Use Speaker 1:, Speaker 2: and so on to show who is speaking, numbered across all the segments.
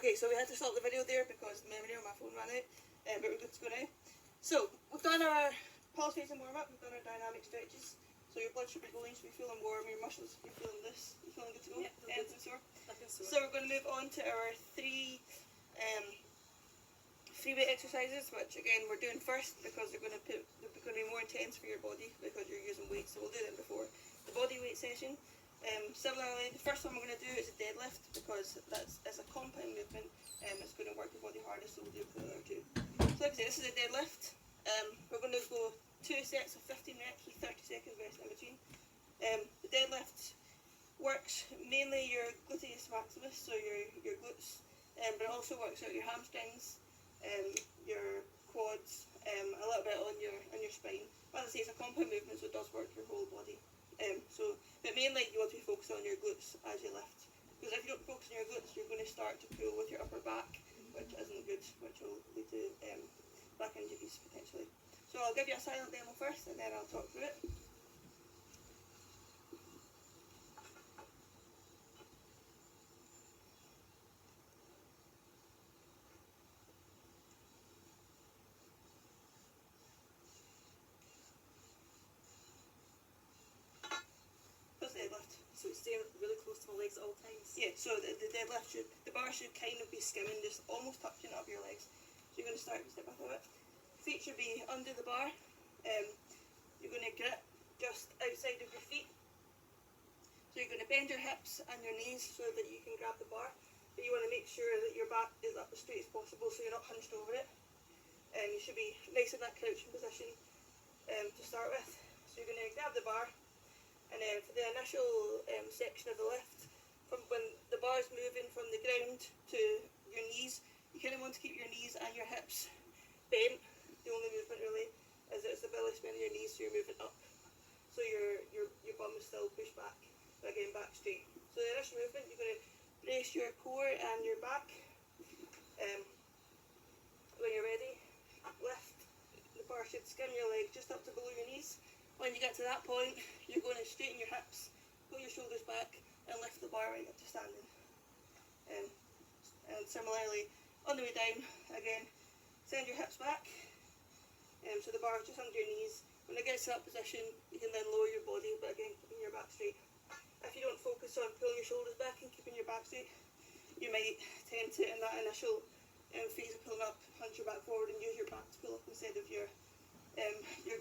Speaker 1: Okay, so we had to stop the video there because the memory on my phone ran out, but we're good to go now. So, we've done our pulse rates and warm-up, we've done our dynamic stretches. So your blood should be going, you should be feeling warm, your muscles, you're feeling this, you're feeling good to go?
Speaker 2: Yeah,
Speaker 1: Anything sore?
Speaker 2: Nothing sore.
Speaker 1: So we're going to move on to our three weight exercises, which again we're doing first because they're going to be more intense for your body because you're using weights, so we'll do them before the body weight session. Similarly, the first one we're going to do is a deadlift because it's a compound movement and it's going to work your body hardest, so we'll do it for the other two. So like I say, this is a deadlift. We're going to go 2 sets of 15 reps with 30 seconds rest in between. The deadlift works mainly your gluteus maximus, so your glutes, but it also works out your hamstrings, your quads, a little bit on your spine. As I say, it's a compound movement, so it does work your whole body. But mainly you want to be focused on your glutes as you lift, because if you don't focus on your glutes, you're going to start to pull with your upper back, which isn't good, which will lead to back injuries potentially. So I'll give you a silent demo first, and then I'll talk through it. What's the deadlift?
Speaker 2: So it's staying really close to my legs at all times.
Speaker 1: Yeah, so the deadlift the bar should kind of be skimming, just almost touching up your legs. So you're going to start with step above it. Feet should be under the bar. You're going to grip just outside of your feet. So you're going to bend your hips and your knees so that you can grab the bar. But you want to make sure that your back is up as straight as possible so you're not hunched over it. And you should be nice in that crouching position to start with. So you're going to grab the bar. And then for the initial section of the lift, from when the bar is moving from the ground to your knees, you kind of want to keep your knees and your hips bent. The only movement really is it's the belly span of your knees, so you're moving up. So your bum is still pushed back, but again back straight. So the initial movement, you're going to brace your core and your back. When you're ready, lift. The bar should skim your leg just up to below your knees. When you get to that point, you're going to straighten your hips, pull your shoulders back, and lift the bar right up to standing. And similarly, on the way down, again, send your hips back. So the bar is just under your knees. When it gets to that position, you can then lower your body, but again, keeping your back straight. If you don't focus on pulling your shoulders back and keeping your back straight, you might tend to, in that initial phase of pulling up, hunch your back forward and use your back to pull up instead of your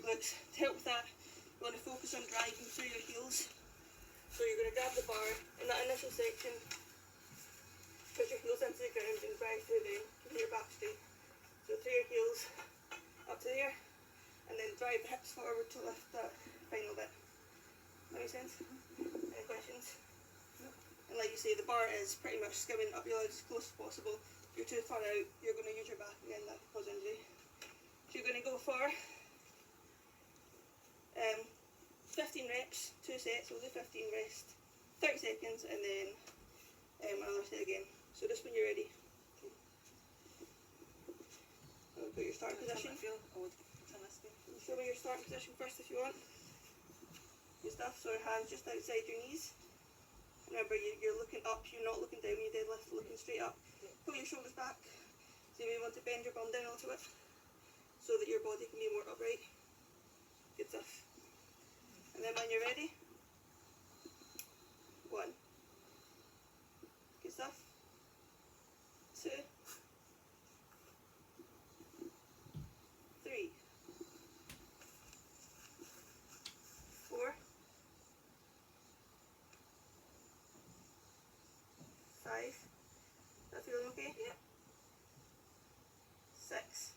Speaker 1: glutes. To help with that, you want to focus on driving through your heels. So you're going to grab the bar in that initial section, push your heels into the ground and drive through them, keeping your back straight. So through your heels, up to there, and then drive the hips forward to lift that final bit. That make sense? Any questions? No. And like you say, the bar is pretty much skimming up your legs as close as possible. If you're too far out, you're going to use your back again, that can cause injury. So you're going to go for 15 reps, 2 sets, we'll do 15 rest, 30 seconds, and then another set again. So just when you're ready. I'll put your starting position. Show me your starting position first if you want. Good stuff, so your hands just outside your knees. Remember, you're looking up, you're not looking down when you deadlift, looking straight up. Pull your shoulders back. So you may want to bend your bum down a little bit so that your body can be more upright. Good stuff. And then when you're ready, 1. Good stuff. 2. 3. 4. 5. That feeling okay?
Speaker 2: Yeah.
Speaker 1: 6.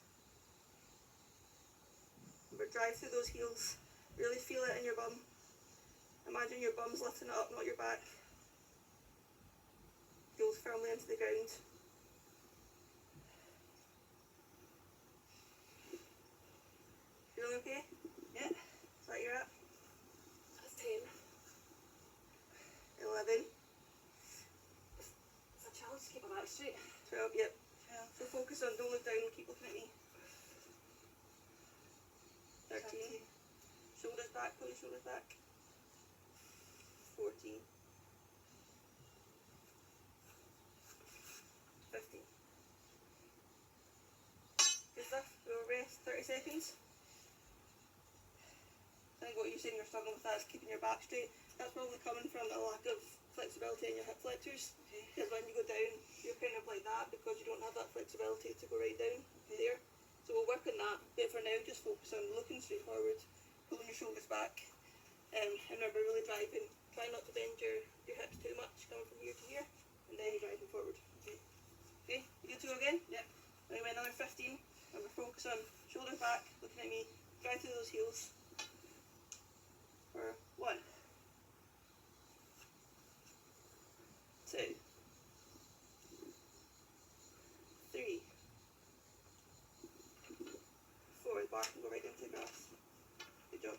Speaker 1: Remember, drive through those heels. Really feel it in your bum. Imagine your bum's lifting it up, not your back. Heels firmly into the ground. Feeling okay? Yeah? Is that you're at?
Speaker 2: That's 10.
Speaker 1: 11.
Speaker 2: It's a challenge to keep my back straight.
Speaker 1: 12, yep. So focus on, don't look down, keep looking at me. 13. Shoulders back, pull your shoulders back. 14. 15. 30 seconds. I think what you're saying you're struggling with that is keeping your back straight. That's probably coming from a lack of flexibility in your hip flexors.
Speaker 2: Okay.
Speaker 1: Because when you go down, you're kind of like that because you don't have that flexibility to go right down there. So we'll work on that. But for now, just focus on looking straight forward, pulling your shoulders back, and remember really driving. Try not to bend your hips too much, coming from here to here, and then you're driving forward. Okay, okay, you good to go again?
Speaker 2: Yep.
Speaker 1: Anyway, another 15. Remember, focus on shoulders back, looking at me, drive through those heels. For 1, 2, 3, 4. The bar can go right into the grass. Good job.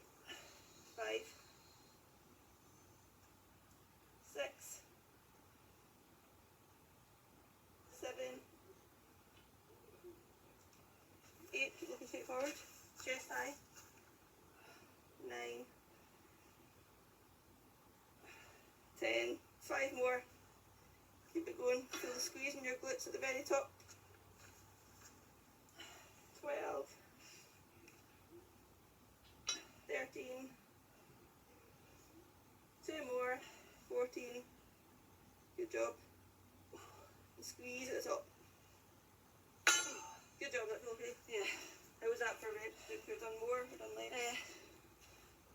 Speaker 1: 5, 6, 7, 8. Keep looking straight forward. Chest high. 9, 10. 5 more. Keep it going. Feel the squeeze in your glutes at the very top. 12, 13. 2 more. 14. Good job. And squeeze at the top. Good job, that's okay.
Speaker 2: Yeah.
Speaker 1: How was that for reps? Have you done more or done less?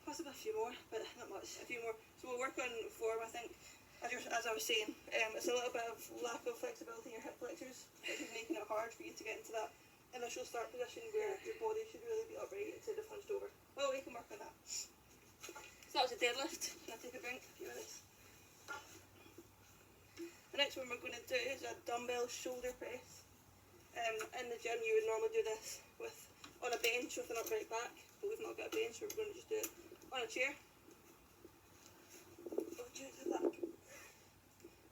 Speaker 2: Possibly a few more, but not much.
Speaker 1: A few more. So we'll work on form, I think. As I was saying, it's a little bit of lack of flexibility in your hip flexors, which is making it hard for you to get into that initial start position where your body should really be upright instead of hunched over. Well, we can work on that. So that was a deadlift. Can I take a drink? A few minutes. The next one we're going to do is a dumbbell shoulder press. In the gym, you would normally do this on a bench with an upright back, but we've not got a bench, so we're going to just do it on a chair.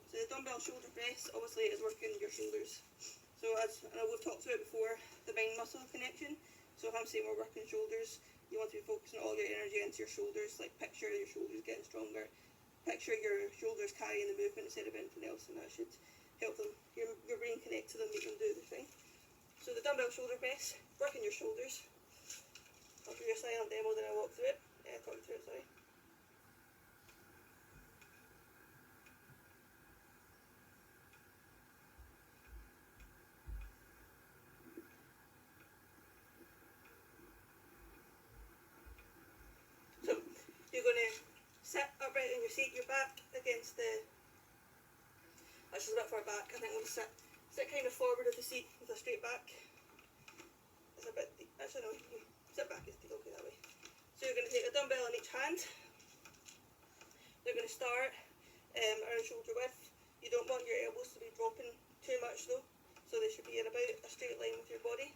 Speaker 1: So the dumbbell shoulder press obviously is working your shoulders. So as I know we've talked about before, the mind muscle connection. So if I'm saying we're working shoulders, you want to be focusing all your energy into your shoulders. Like picture your shoulders getting stronger. Picture your shoulders carrying the movement instead of anything else, and that should help them. Your brain connect to them, make them do the thing. So the dumbbell shoulder press, working your shoulders. I'll give you a silent demo, then I'll walk through it. Talk through it, sorry. So you're going to sit upright in your seat, your back against the. That's just a bit far back. I think we'll sit kind of forward of the seat with a straight back. It's a bit deep. Actually, no, you can sit back. It's okay that way. So you're going to take a dumbbell in each hand. You're going to start around shoulder width. You don't want your elbows to be dropping too much though, so they should be in about a straight line with your body.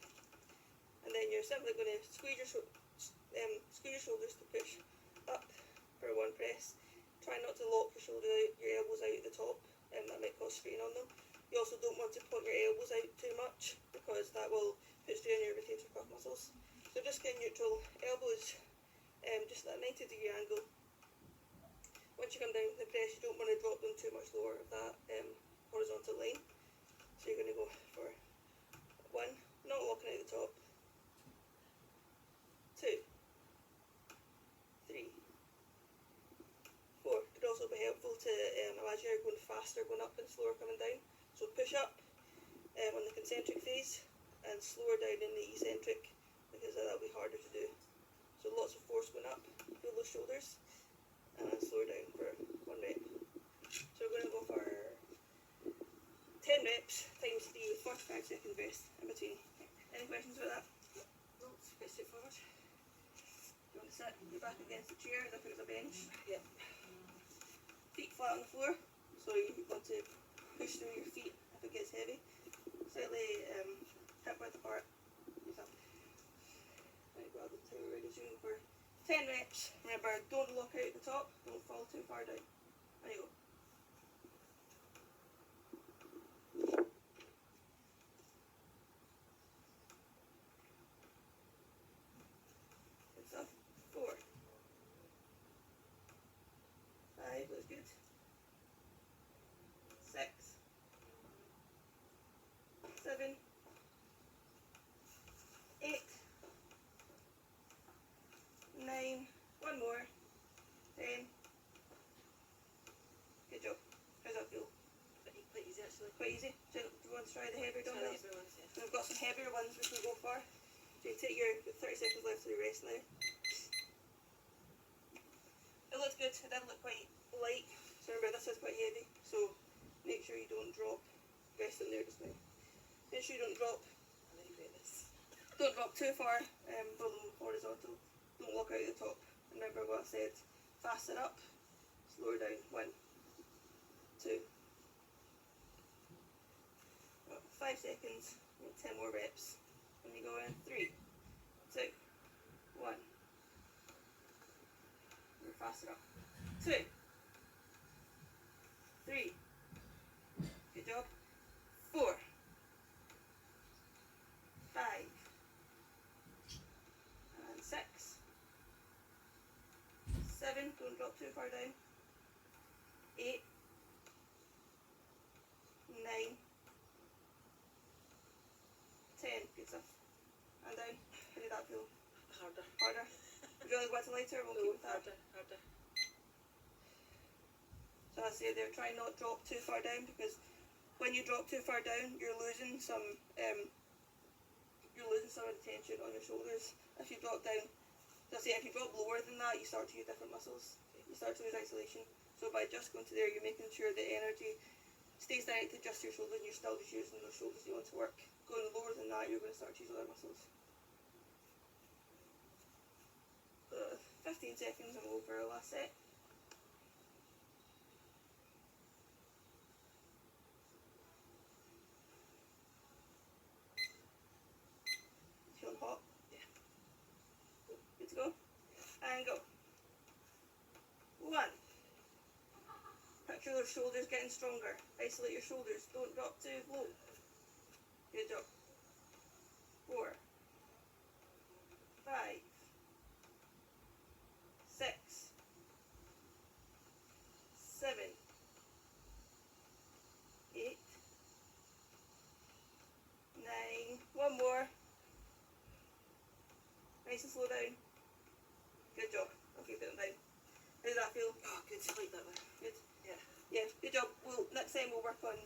Speaker 1: And then you're simply going to squeeze your shoulders to push up for one press. Try not to lock your elbows out at the top, and that might cause strain on them. You also don't want to put your elbows out too much because that will put strain on your rotator cuff muscles. So just get neutral. Elbows just at a 90-degree angle. Once you come down to the press, you don't want to drop them too much lower of that horizontal line. So you're going to go for 1, not locking out the top. 2, 3, 4. Could also be helpful to imagine you're going faster going up and slower coming down. So push up on the concentric phase and slower down in the eccentric, because that'll be harder to do. So lots of force going up, feel those shoulders, and then slower down for 1 rep. So we're going to go for 10 reps times 3 with 45 seconds rest in between. Any questions about that?
Speaker 2: No, it's quite straightforward.
Speaker 1: You want to sit your back against the chair as if it was a bench.
Speaker 2: Yep.
Speaker 1: Feet flat on the floor, so you want to push through your feet if it gets heavy. Slightly hip width apart. Right, well, that's how we're ready soon for 10 reps. Remember, don't lock out at the top, don't fall too far down. There you go. Good stuff. 4, 5, looks good. 6, 7, 8, quite easy. Do you want to try the heavier
Speaker 2: Try
Speaker 1: dumbbells?
Speaker 2: those ones, yeah.
Speaker 1: So we've got some heavier ones we can go for. So you take your 30 seconds left of your rest now. It looks good. It did look quite light. So remember, this is quite heavy. So make sure you don't drop. Rest in there just now. Make sure you don't drop.
Speaker 2: I'm really great at this.
Speaker 1: Don't drop too far below horizontal. Don't walk out the top. Remember what I said. Fasten up. Slower down. 1, 2. 5 seconds. 10 more reps. When you go in, 3, 2, 1. You're faster up. 2, 3. Good job. 4, 5, and 6, 7. Don't drop too far down. 8, 9, 10. Good stuff. And down. How did that feel?
Speaker 2: Harder.
Speaker 1: Harder? Would you like to go lighter? We'll keep with that.
Speaker 2: Harder.
Speaker 1: So I say there, try not drop too far down, because when you drop too far down, you're losing some of the tension on your shoulders. If you drop down, so I say if you drop lower than that, you start to use different muscles. You start to lose isolation. So by just going to there, you're making sure the energy stays directed just to your shoulders, and you're still just using those shoulders you want to work. Going lower than that, you're going to start to use other muscles. 15 seconds and we'll go for our last set. Feeling hot?
Speaker 2: Yeah.
Speaker 1: Good to go? And go. 1. Picture those shoulders getting stronger. Isolate your shoulders. Don't drop too low. Good job. 4, 5, 6, 7, 8, 9. One more. Nice and slow down. Good job. Okay, put them down. How did that feel?
Speaker 2: Oh, good. I like that one.
Speaker 1: Good.
Speaker 2: Yeah.
Speaker 1: Yeah, good job. Well, next time we'll work on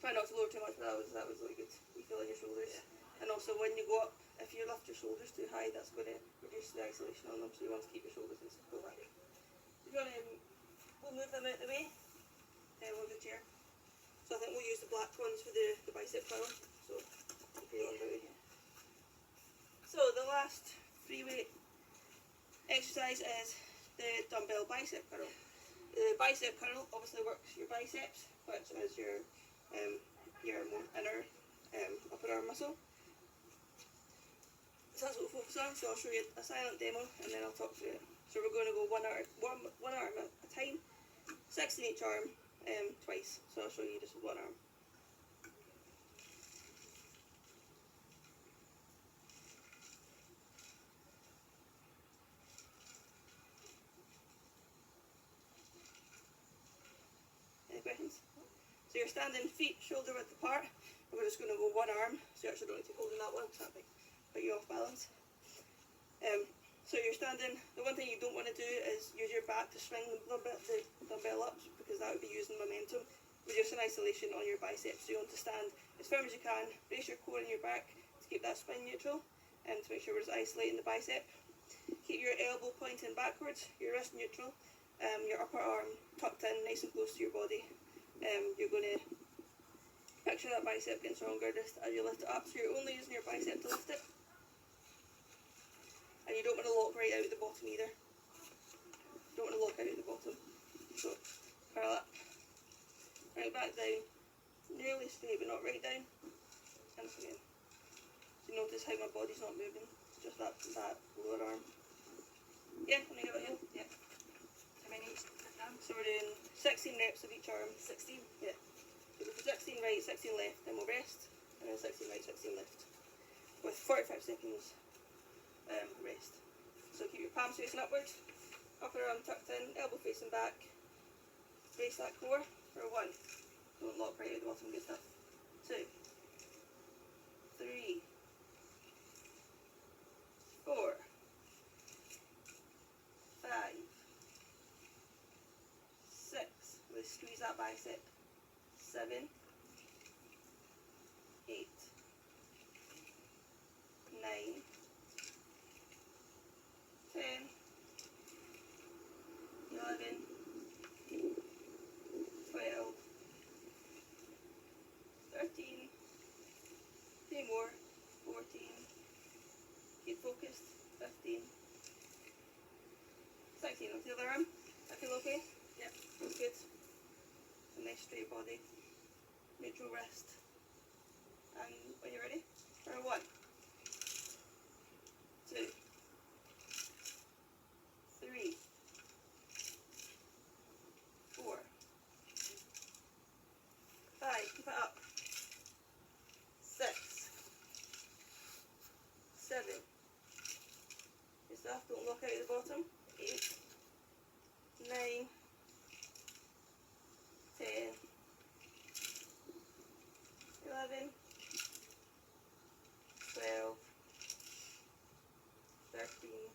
Speaker 1: try not to lower too much, but that was really good. You feel in your shoulders.
Speaker 2: Yeah.
Speaker 1: And also when you go up, if you lift your shoulders too high, that's going to reduce the isolation on them, so you want to keep your shoulders and go back. If you want to, we'll move them out of the way. We'll the chair. So I think we'll use the black ones for the bicep curl. So keep your ones out of here. So the last free weight exercise is the dumbbell bicep curl. The bicep curl obviously works your biceps, which is your more inner upper arm muscle. So that's what we'll focus on. So I'll show you a silent demo and then I'll talk through it. So we're going to go one arm at a time, 16 each arm, twice. So I'll show you just one arm. Any questions? So you're standing feet shoulder width apart. We're just going to go one arm, so you actually don't need to hold in that one, because that might put you off balance. So you're standing, the one thing you don't want to do is use your back to swing the dumbbell up, because that would be using momentum, reducing isolation on your biceps. So you want to stand as firm as you can, brace your core in your back to keep that spine neutral, and to make sure we're just isolating the bicep. Keep your elbow pointing backwards, your wrist neutral, your upper arm tucked in nice and close to your body. You're going to picture that bicep getting stronger just as you lift it up, so you're only using your bicep to lift it. And you don't want to lock right out at the bottom either. Don't want to lock out at the bottom. So, curl up. Right back down. Nearly straight but not right down. And up again. So notice how my body's not moving. Just that lower arm. Yeah, when I get it in. Yeah.
Speaker 2: How many each arm?
Speaker 1: So we're doing 16 reps of each arm.
Speaker 2: 16.
Speaker 1: Yeah. So go for 16 right, 16 left, then we'll rest. And then 16 right, 16 left. With 45 seconds rest. So keep your palms facing upwards, upper arm tucked in, elbow facing back. Brace that core for 1. Don't lock right at the bottom, good stuff. 2, 3, 4, 5, 6. Really squeeze that bicep. 7, 7, 8, 9, 10, 11, 12, 13, 3 more, 14, keep focused, 15, 16 on the other arm. I feel okay?
Speaker 2: Yep.
Speaker 1: That's good. A nice straight body, neutral wrist. And when you're ready, for 1, 2, 3, 4, 5, keep it up, 6, 7, good stuff, don't lock out at the bottom, 8, 9, 10, 11, 12, 13,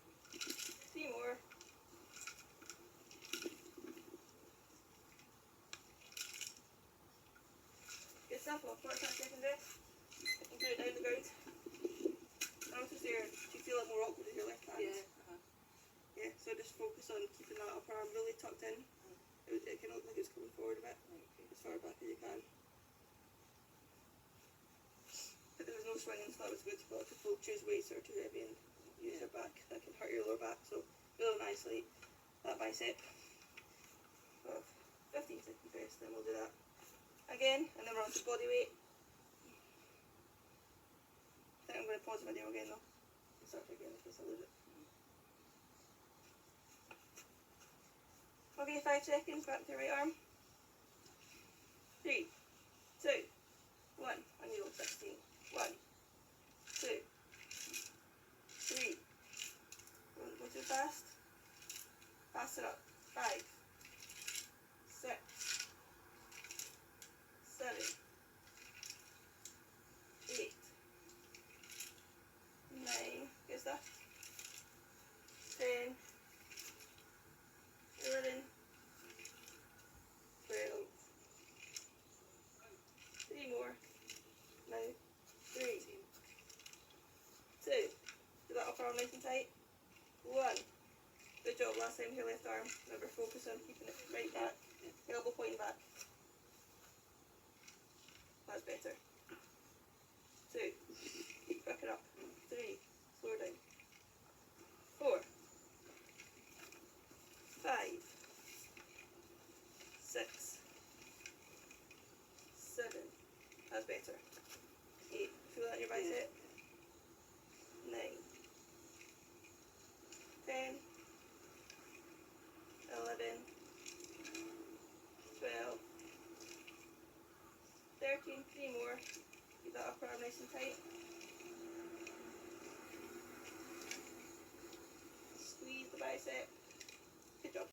Speaker 1: 3 more, 'Good stuff, well, 45 second rest, and put it down the ground. Notice there, do you feel it more awkward with your left hand?
Speaker 2: Yeah.
Speaker 1: Yeah, so just focus on keeping that upper arm really tucked in. It can look like it's coming forward a bit, as far back as you can. But there was no swinging, so that was good. A lot of people choose weights that are too heavy and use their back. That can hurt your lower back, so build and isolate that bicep. 15 second rest, then we'll do that again, and then we're on to body weight. I think I'm going to pause the video again though, and start again in case I lose it. Okay, 5 seconds, back to your right arm. 3, 2, 1, and you go 16. 1, 2, 3. Don't go too fast. Fast it up. 5, 6, 7, 8, 9. Good stuff. 10, 11, 12, 3 more, now 3, 2, do that upper arm nice and tight, 1, good job, last time with your left arm, remember focus on keeping it right back, elbow pointing back, that's better, 2, back it up, 3, slow down, 4, 5, 6, 7, that's better, 8, feel that in your bicep, 9, 10, 11, 12, 13, 3 more, keep that upper arm nice and tight, squeeze the bicep,